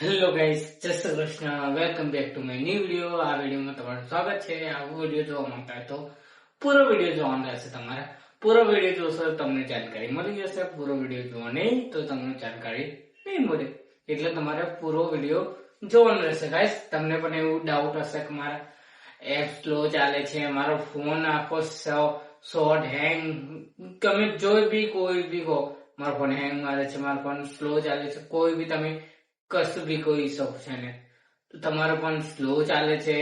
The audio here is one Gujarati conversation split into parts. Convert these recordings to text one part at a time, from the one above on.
હેલો ગાઈસ, જય Shri Krishna. Welcome back to my new video. આ વિડીયોમાં તમારું સ્વાગત છે. આ વિડીયો જોવા માંગતા હોય તો પૂરો વિડીયો જોવાનો રહેશે. તમારે પૂરો વિડીયો જોશો તો તમને જાણકારી મળી જશે. પૂરો વિડીયો જોવો નહીં તો તમને જાણકારી નહીં મળે. એટલે તમારે પૂરો વિડીયો જોવાનો રહેશે. ગાઈસ, તમને પણ એવું ડાઉટ હશે કે મારા એપ સ્લો ચાલે છે, મારો ફોન આખો શોર્ટ હેંગ, તમે જોઈ બી કોઈ બી કહો મારો ફોન હેંગ મારે છે, મારો ફોન સ્લો ચાલે છે, કોઈ બી તમે કશું બી કોઈ શોખ છે ને તો તમારો પણ સ્લો ચાલે છે,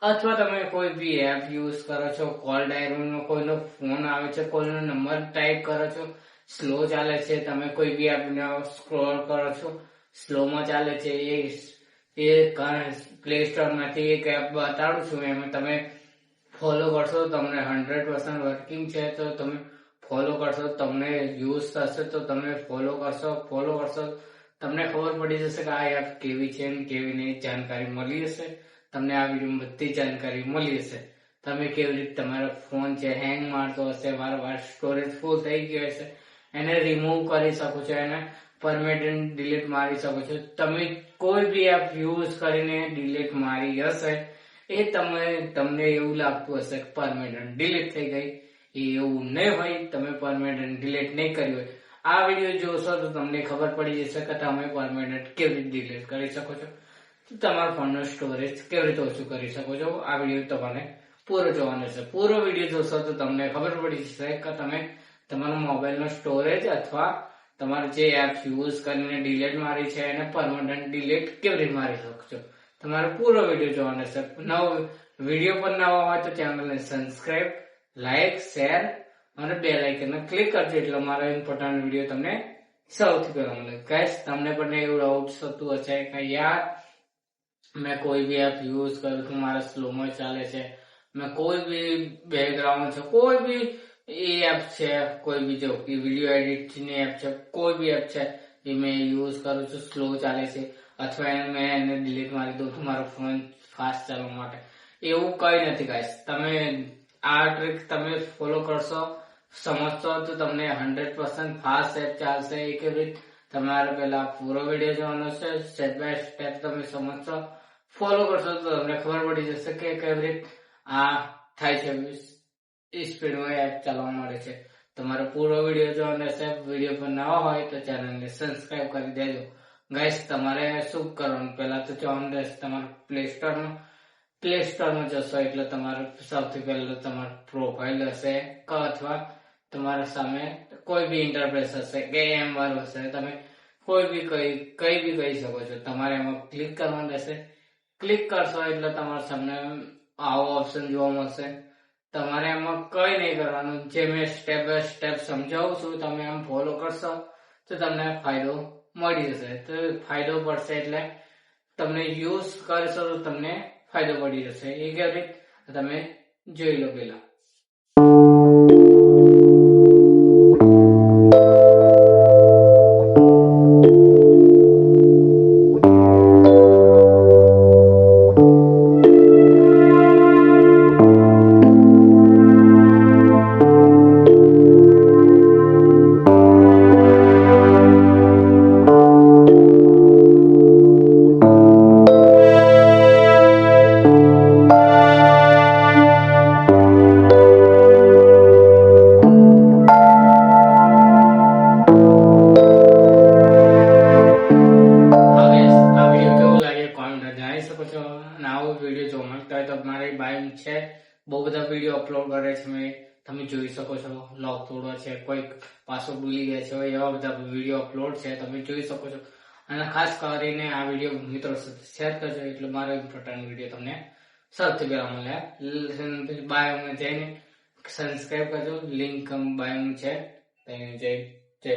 અથવા તમે કોઈ બી એપ યુઝ કરો છો, કોલ ડાયરીમાં કોઈનો ફોન આવે છે, કોઈનો નંબર ટાઈપ કરો છો, સ્લો ચાલે છે, તમે કોઈ બી એપને સ્ક્રોલ કરો છો સ્લોમાં ચાલે છે, એ પ્લે સ્ટોર માંથી એક એપ બતાડું છું, એમાં તમે ફોલો કરશો તમને 100% વર્કિંગ છે તો તમે ફોલો કરશો, તમને યુઝ થશે તો તમે ફોલો કરશો તમને ખબર પડી જશે કે આ એપ કેવી છે અને કેવી નહીં, જાણકારી મળી જશે તમને. આ વિડીયોમાં બધી જાણકારી મળી જશે. તમે કેવી રીતે તમારો ફોન છે હેંગ મારતો હશે, વારંવાર સ્ટોરેજ ફૂલ થઈ ગયો હશે, એને રિમૂવ કરી શકો છો, એને પરમેનન્ટ ડિલીટ મારી શકો છો. તમે કોઈ બી એપ યુઝ કરીને ડિલીટ મારી હશે, એ તમને એવું લાગતું હશે કે પરમેનન્ટ ડિલીટ થઈ ગઈ, એવું નહીં હોય. તમે પરમેનન્ટ ડિલીટ નહીં કરી હોય, આ વિડીયો જોશો તો તમને ખબર પડી જશે કે તમે પરમેનન્ટ કેવી રીતે ડિલીટ કરી શકો છો, તમારા ફોનનો સ્ટોરેજ કેવી રીતે ઓછું કરી શકો છો. આ વિડીયો તમને પૂરો જોવાનો છે. પૂરો વિડીયો જોશો તો તમને ખબર પડી જશે કે તમે તમારા મોબાઈલનો સ્ટોરેજ અથવા તમારે જે એપ યુઝ કરીને ડિલીટ મારી છે એને પરમેનન્ટ ડિલીટ કેવી રીતે મારી શકશો. તમારે પૂરો વિડીયો જોવાનો છે. વિડીયો પર નવા હોય તો ચેનલને સબસ્ક્રાઇબ, લાઈક, શેર અને બેલ આઇકનને ક્લિક કરજો એટલે મારો ઇમ્પોર્ટન્ટ વિડીયો તમને સૌથી પહેલા મળે. ગાઈસ, તમને પણ એવું ડાઉટ થતું હશે કે યાર મેં કોઈ બી એપ યુઝ કરું છું, મારા સ્લોમાં ચાલે છે, મેં કોઈ બી બેકગ્રાઉન્ડ છે, કોઈ બી એપ છે, કોઈ બી જો વિડીયો એડિટની એપ છે, કોઈ બી એપ છે એ મેં યુઝ કરું છું, સ્લો ચાલે છે, અથવા મેં એને ડિલીટ મારી દઉં છું મારો ફોન ફાસ્ટ ચાલવા માટે. એવું કઈ નથી ગાઈસ. તમે આ ટ્રીક તમે ફોલો કરશો, સમજશો તો તમને 100% ફાસ્ટ એપ ચાલશે. એ કેવી રીતે તમારે પહેલા પૂરો વિડીયો જોવાનો છે, સ્ટેપ બાય સ્ટેપ તમે સમજશો, ફોલો કરશો તો તમને ખબર પડી જશે કે કેવી રીતે આ થાય છે, સ્પીડમાં એપ ચાલવા મળે છે. તમારે પૂરો વિડીયો જોવાનો છે. વિડીયો પર નવા હોય તો ચેનલને સબસ્ક્રાઇબ કરી દેજો. ગાઈસ, તમારે શું કરવાનું, પહેલા તો જવાનું રહેશે તમારે પ્લે સ્ટોરમાં જશો એટલે તમારે સૌથી પહેલા તમારું પ્રોફાઇલ હશે અથવા તમારા સામે કોઈ બી ઇન્ટરફેસ હશે કે એમ વાળું હશે, તમે કોઈ બી કઈ બી કહી શકો છો. તમારે એમાં ક્લિક કરવાનું રહેશે. ક્લિક કરશો એટલે તમારા સામે આવો ઓપ્શન જોવા મળશે. તમારે એમાં કઈ નહીં કરવાનું, જે મેં સ્ટેપ બાય સ્ટેપ સમજાવું છું તમે એમ ફોલો કરશો તો તમને ફાયદો મળી જશે. તો ફાયદો પડશે એટલે તમને યુઝ કરશો તો તમને ફાયદો પડી જશે. એ કેવી રીતે તમે જોઈ લો. પેલા વિડીયો જોવા માંગતા હોય તો મારી બાઈક છે, બહુ બધા વિડીયો અપલોડ કરે છે મેં, તમે જોઈ શકો છો. લોક તોડો છે, કોઈક પાસવર્ડ ભૂલી ગયા છે, એવા બધા વિડીયો અપલોડ છે, તમે જોઈ શકો છો. અને ખાસ કરીને આ વિડીયો મિત્રો સાથે શેર કરજો એટલે મારો ઇમ્પોર્ટન્ટ વિડીયો તમને સૌથી પહેલા મળે. બાયોમાં જઈને સબસ્ક્રાઇબ કરજો, લિંક બાયોમાં છે, જય